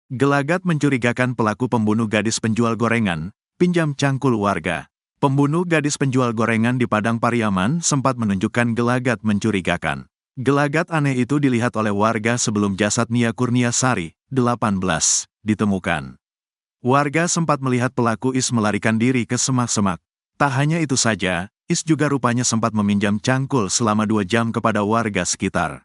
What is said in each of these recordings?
Gelagat mencurigakan pelaku pembunuh gadis penjual gorengan, pinjam cangkul warga. Pembunuh gadis penjual gorengan di Padang Pariaman sempat menunjukkan gelagat mencurigakan. Gelagat aneh itu dilihat oleh warga sebelum jasad Nia Kurniasari, 18, ditemukan. Warga sempat melihat pelaku Is melarikan diri ke semak-semak. Tak hanya itu saja, Is juga rupanya sempat meminjam cangkul selama 2 jam kepada warga sekitar.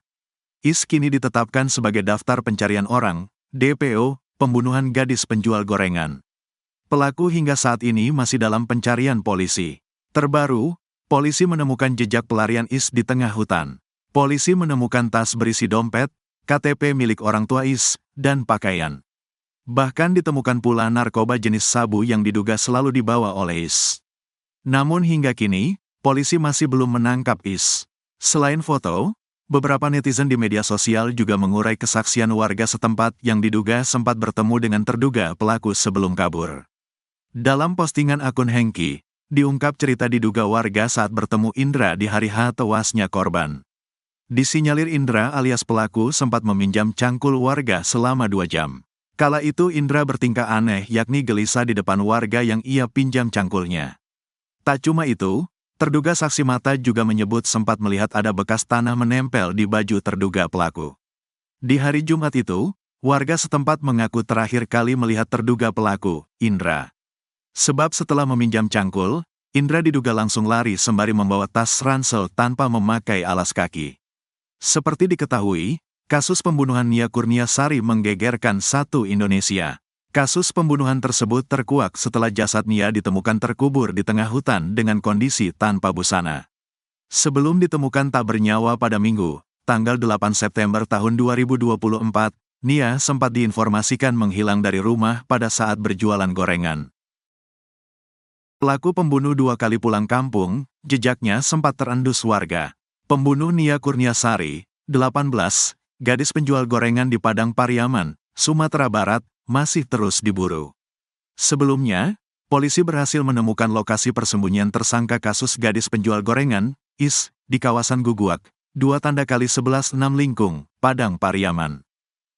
Is kini ditetapkan sebagai daftar pencarian orang, DPO, pembunuhan gadis penjual gorengan. Pelaku hingga saat ini masih dalam pencarian polisi. Terbaru, polisi menemukan jejak pelarian Is di tengah hutan. Polisi menemukan tas berisi dompet, KTP milik orang tua Is, dan pakaian. Bahkan ditemukan pula narkoba jenis sabu yang diduga selalu dibawa oleh Is. Namun hingga kini, polisi masih belum menangkap Is. Selain foto, beberapa netizen di media sosial juga mengurai kesaksian warga setempat yang diduga sempat bertemu dengan terduga pelaku sebelum kabur. Dalam postingan akun Hengki, diungkap cerita diduga warga saat bertemu Indra di hari H tewasnya korban. Disinyalir Indra alias pelaku sempat meminjam cangkul warga selama 2 jam. Kala itu Indra bertingkah aneh yakni gelisah di depan warga yang ia pinjam cangkulnya. Tak cuma itu, terduga saksi mata juga menyebut sempat melihat ada bekas tanah menempel di baju terduga pelaku. Di hari Jumat itu, warga setempat mengaku terakhir kali melihat terduga pelaku, Indra. Sebab setelah meminjam cangkul, Indra diduga langsung lari sembari membawa tas ransel tanpa memakai alas kaki. Seperti diketahui, kasus pembunuhan Nia Kurniasari menggegerkan satu Indonesia. Kasus pembunuhan tersebut terkuak setelah jasad Nia ditemukan terkubur di tengah hutan dengan kondisi tanpa busana. Sebelum ditemukan tak bernyawa pada Minggu, tanggal 8 September tahun 2024, Nia sempat diinformasikan menghilang dari rumah pada saat berjualan gorengan. Pelaku pembunuh 2 kali pulang kampung, jejaknya sempat terendus warga. Pembunuh Nia Kurniasari, 18, gadis penjual gorengan di Padang Pariaman, Sumatera Barat, masih terus diburu. Sebelumnya, polisi berhasil menemukan lokasi persembunyian tersangka kasus gadis penjual gorengan, Is, di kawasan Guguak, 2x11 6 Lingkung, Padang Pariaman.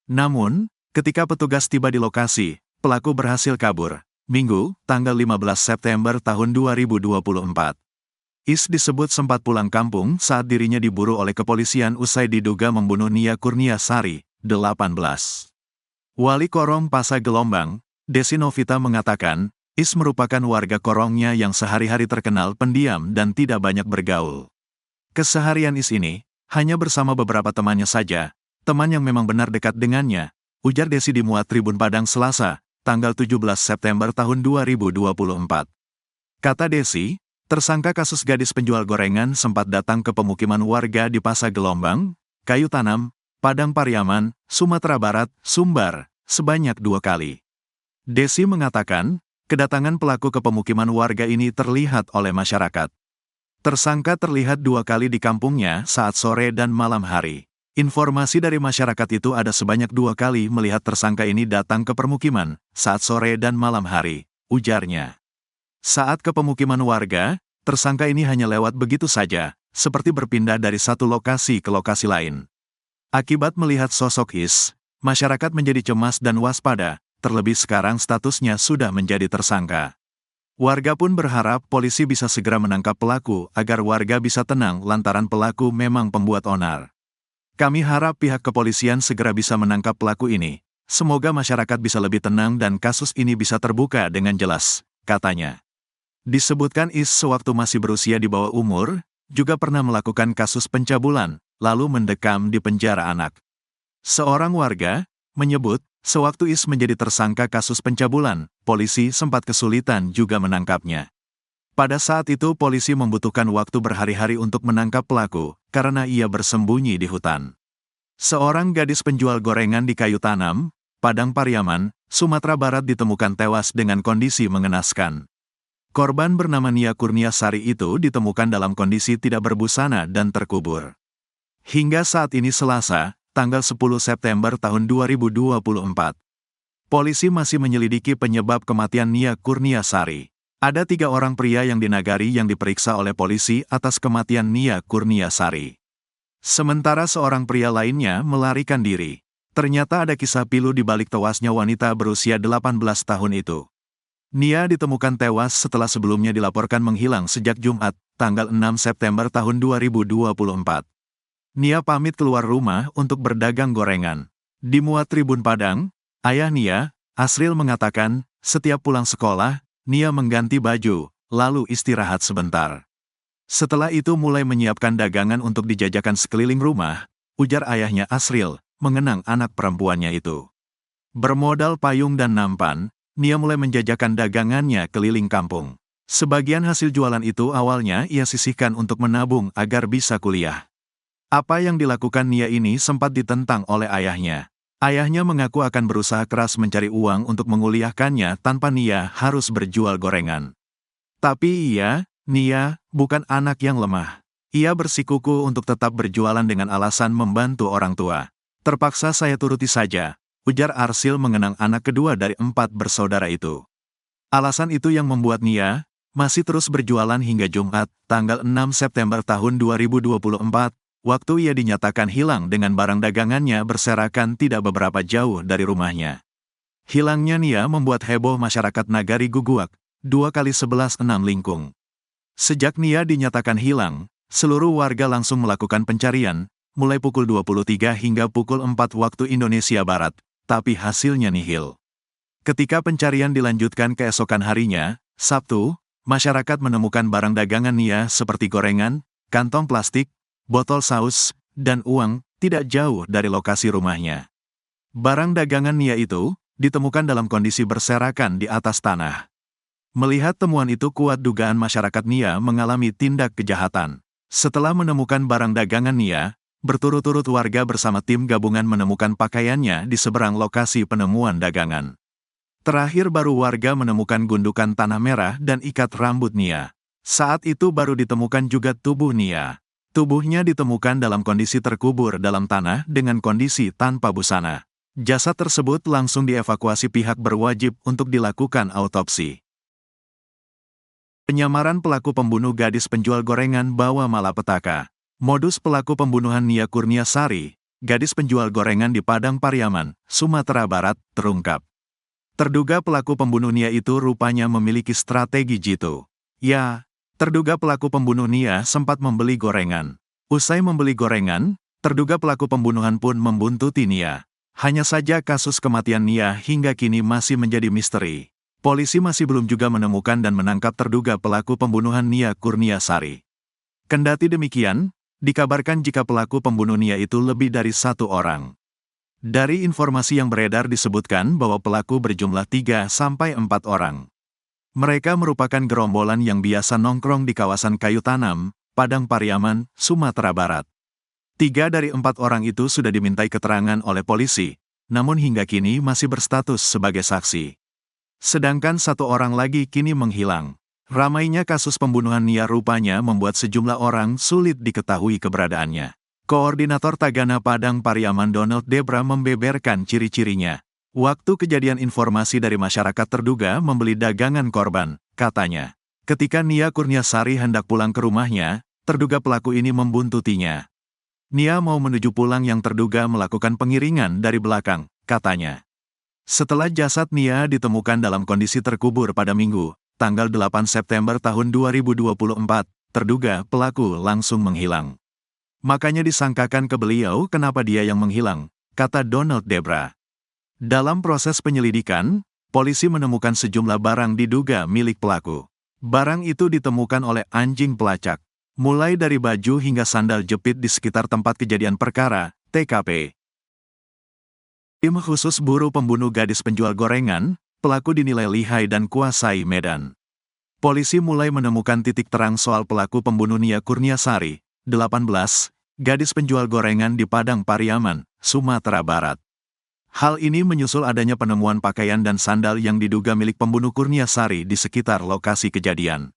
Namun, ketika petugas tiba di lokasi, pelaku berhasil kabur. Minggu, tanggal 15 September tahun 2024. Is disebut sempat pulang kampung saat dirinya diburu oleh kepolisian usai diduga membunuh Nia Kurniasari, 18. Wali Korong Pasa Gelombang, Desi Novita mengatakan, Is merupakan warga Korongnya yang sehari-hari terkenal pendiam dan tidak banyak bergaul. Keseharian Is ini, hanya bersama beberapa temannya saja, teman yang memang benar dekat dengannya, ujar Desi di Muat Tribun Padang Selasa, tanggal 17 September tahun 2024. Kata Desi, tersangka kasus gadis penjual gorengan sempat datang ke pemukiman warga di Pasa Gelombang, Kayu Tanam, Padang Pariaman, Sumatera Barat, Sumbar, sebanyak 2 kali. Desi mengatakan, kedatangan pelaku ke pemukiman warga ini terlihat oleh masyarakat. Tersangka terlihat 2 kali di kampungnya saat sore dan malam hari. Informasi dari masyarakat itu ada sebanyak 2 kali melihat tersangka ini datang ke permukiman saat sore dan malam hari, ujarnya. Saat ke pemukiman warga, tersangka ini hanya lewat begitu saja, seperti berpindah dari satu lokasi ke lokasi lain. Akibat melihat sosok Is, masyarakat menjadi cemas dan waspada, terlebih sekarang statusnya sudah menjadi tersangka. Warga pun berharap polisi bisa segera menangkap pelaku agar warga bisa tenang lantaran pelaku memang pembuat onar. Kami harap pihak kepolisian segera bisa menangkap pelaku ini. Semoga masyarakat bisa lebih tenang dan kasus ini bisa terbuka dengan jelas, katanya. Disebutkan Is sewaktu masih berusia di bawah umur, juga pernah melakukan kasus pencabulan, lalu mendekam di penjara anak. Seorang warga menyebut, sewaktu Is menjadi tersangka kasus pencabulan, polisi sempat kesulitan juga menangkapnya. Pada saat itu polisi membutuhkan waktu berhari-hari untuk menangkap pelaku, karena ia bersembunyi di hutan. Seorang gadis penjual gorengan di Kayu Tanam, Padang Pariaman, Sumatera Barat ditemukan tewas dengan kondisi mengenaskan. Korban bernama Nia Kurniasari itu ditemukan dalam kondisi tidak berbusana dan terkubur. Hingga saat ini Selasa, tanggal 10 September tahun 2024. Polisi masih menyelidiki penyebab kematian Nia Kurniasari. Ada 3 orang pria yang di Nagari yang diperiksa oleh polisi atas kematian Nia Kurniasari. Sementara seorang pria lainnya melarikan diri. Ternyata ada kisah pilu di balik tewasnya wanita berusia 18 tahun itu. Nia ditemukan tewas setelah sebelumnya dilaporkan menghilang sejak Jumat, tanggal 6 September tahun 2024. Nia pamit keluar rumah untuk berdagang gorengan. Di Muat Tribun Padang, ayah Nia, Asril mengatakan, setiap pulang sekolah, Nia mengganti baju, lalu istirahat sebentar. Setelah itu mulai menyiapkan dagangan untuk dijajakan sekeliling rumah, ujar ayahnya Asril, mengenang anak perempuannya itu. Bermodal payung dan nampan, Nia mulai menjajakan dagangannya keliling kampung. Sebagian hasil jualan itu awalnya ia sisihkan untuk menabung agar bisa kuliah. Apa yang dilakukan Nia ini sempat ditentang oleh ayahnya. Ayahnya mengaku akan berusaha keras mencari uang untuk menguliahkannya tanpa Nia harus berjual gorengan. Tapi Nia, bukan anak yang lemah. Ia bersikukuh untuk tetap berjualan dengan alasan membantu orang tua. Terpaksa saya turuti saja, ujar Arsil mengenang anak kedua dari 4 bersaudara itu. Alasan itu yang membuat Nia masih terus berjualan hingga Jumat, tanggal 6 September tahun 2024, waktu ia dinyatakan hilang dengan barang dagangannya berserakan tidak beberapa jauh dari rumahnya. Hilangnya Nia membuat heboh masyarakat Nagari Guguak, 2x11 6 Lingkung. Sejak Nia dinyatakan hilang, seluruh warga langsung melakukan pencarian, mulai pukul 23 hingga pukul 4 waktu Indonesia Barat, tapi hasilnya nihil. Ketika pencarian dilanjutkan keesokan harinya, Sabtu, masyarakat menemukan barang dagangan Nia seperti gorengan, kantong plastik, botol saus, dan uang, tidak jauh dari lokasi rumahnya. Barang dagangan Nia itu ditemukan dalam kondisi berserakan di atas tanah. Melihat temuan itu kuat dugaan masyarakat Nia mengalami tindak kejahatan. Setelah menemukan barang dagangan Nia, berturut-turut warga bersama tim gabungan menemukan pakaiannya di seberang lokasi penemuan dagangan. Terakhir baru warga menemukan gundukan tanah merah dan ikat rambut Nia. Saat itu baru ditemukan juga tubuh Nia. Tubuhnya ditemukan dalam kondisi terkubur dalam tanah dengan kondisi tanpa busana. Jasad tersebut langsung dievakuasi pihak berwajib untuk dilakukan autopsi. Penyamaran pelaku pembunuh gadis penjual gorengan bawa malapetaka. Modus pelaku pembunuhan Nia Kurniasari, gadis penjual gorengan di Padang Pariaman, Sumatera Barat, terungkap. Terduga pelaku pembunuh Nia itu rupanya memiliki strategi jitu. Ya, terduga pelaku pembunuh Nia sempat membeli gorengan. Usai membeli gorengan, terduga pelaku pembunuhan pun membuntuti Nia. Hanya saja kasus kematian Nia hingga kini masih menjadi misteri. Polisi masih belum juga menemukan dan menangkap terduga pelaku pembunuhan Nia Kurniasari. Kendati demikian, dikabarkan jika pelaku pembunuh Nia itu lebih dari 1 orang. Dari informasi yang beredar disebutkan bahwa pelaku berjumlah 3-4 orang. Mereka merupakan gerombolan yang biasa nongkrong di kawasan Kayu Tanam, Padang Pariaman, Sumatera Barat. 3 dari 4 orang itu sudah dimintai keterangan oleh polisi, namun hingga kini masih berstatus sebagai saksi. Sedangkan 1 orang lagi kini menghilang. Ramainya kasus pembunuhan Nia rupanya membuat sejumlah orang sulit diketahui keberadaannya. Koordinator Tagana Padang Pariaman Donald Debra membeberkan ciri-cirinya. Waktu kejadian informasi dari masyarakat terduga membeli dagangan korban, katanya. Ketika Nia Kurniasari hendak pulang ke rumahnya, terduga pelaku ini membuntutinya. Nia mau menuju pulang yang terduga melakukan pengiringan dari belakang, katanya. Setelah jasad Nia ditemukan dalam kondisi terkubur pada Minggu, tanggal 8 September tahun 2024, terduga pelaku langsung menghilang. Makanya disangkakan ke beliau kenapa dia yang menghilang, kata Donald Debra. Dalam proses penyelidikan, polisi menemukan sejumlah barang diduga milik pelaku. Barang itu ditemukan oleh anjing pelacak, mulai dari baju hingga sandal jepit di sekitar tempat kejadian perkara, TKP. Tim khusus buru pembunuh gadis penjual gorengan, pelaku dinilai lihai dan kuasai medan. Polisi mulai menemukan titik terang soal pelaku pembunuh Nia Kurniasari, 18, gadis penjual gorengan di Padang Pariaman, Sumatera Barat. Hal ini menyusul adanya penemuan pakaian dan sandal yang diduga milik pembunuh Kurniasari di sekitar lokasi kejadian.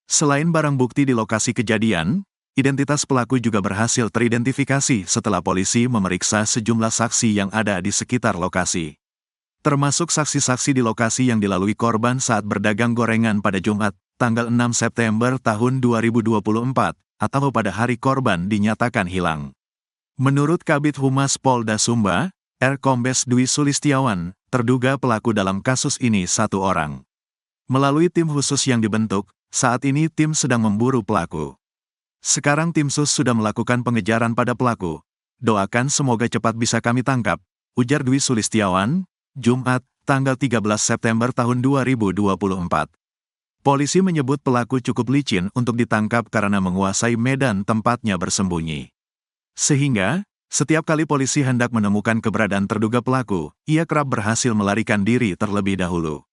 Selain barang bukti di lokasi kejadian, identitas pelaku juga berhasil teridentifikasi setelah polisi memeriksa sejumlah saksi yang ada di sekitar lokasi. Termasuk saksi-saksi di lokasi yang dilalui korban saat berdagang gorengan pada Jumat, tanggal 6 September tahun 2024, atau pada hari korban dinyatakan hilang. Menurut Kabid Humas Polda Sumba, Kombes Dwi Sulistiawan, terduga pelaku dalam kasus ini satu orang. Melalui tim khusus yang dibentuk, saat ini tim sedang memburu pelaku. Sekarang tim sus sudah melakukan pengejaran pada pelaku. Doakan semoga cepat bisa kami tangkap, ujar Dwi Sulistiawan, Jumat, tanggal 13 September tahun 2024. Polisi menyebut pelaku cukup licin untuk ditangkap karena menguasai medan tempatnya bersembunyi. Sehingga, setiap kali polisi hendak menemukan keberadaan terduga pelaku, ia kerap berhasil melarikan diri terlebih dahulu.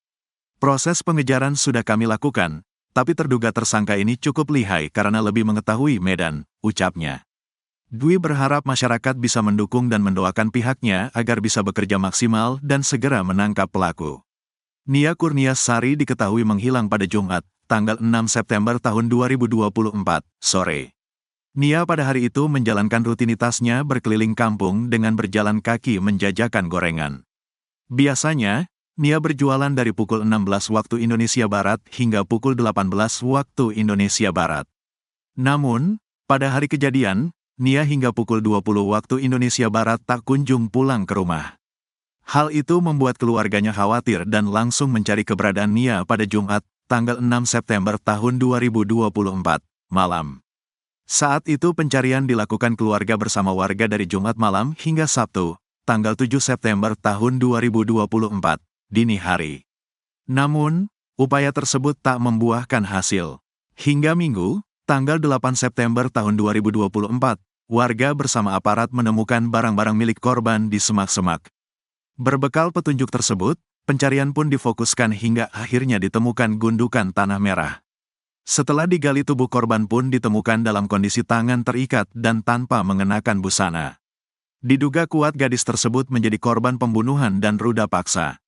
Proses pengejaran sudah kami lakukan, tapi terduga tersangka ini cukup lihai karena lebih mengetahui medan, ucapnya. Dwi berharap masyarakat bisa mendukung dan mendoakan pihaknya agar bisa bekerja maksimal dan segera menangkap pelaku. Nia Kurniasari diketahui menghilang pada Jumat, tanggal 6 September tahun 2024, sore. Nia pada hari itu menjalankan rutinitasnya berkeliling kampung dengan berjalan kaki menjajakan gorengan. Biasanya, Nia berjualan dari pukul 16 waktu Indonesia Barat hingga pukul 18 waktu Indonesia Barat. Namun, pada hari kejadian, Nia hingga pukul 20 waktu Indonesia Barat tak kunjung pulang ke rumah. Hal itu membuat keluarganya khawatir dan langsung mencari keberadaan Nia pada Jumat, tanggal 6 September tahun 2024, malam. Saat itu pencarian dilakukan keluarga bersama warga dari Jumat malam hingga Sabtu, tanggal 7 September tahun 2024, dini hari. Namun, upaya tersebut tak membuahkan hasil. Hingga Minggu, tanggal 8 September tahun 2024, warga bersama aparat menemukan barang-barang milik korban di semak-semak. Berbekal petunjuk tersebut, pencarian pun difokuskan hingga akhirnya ditemukan gundukan tanah merah. Setelah digali, tubuh korban pun ditemukan dalam kondisi tangan terikat dan tanpa mengenakan busana. Diduga kuat gadis tersebut menjadi korban pembunuhan dan ruda paksa.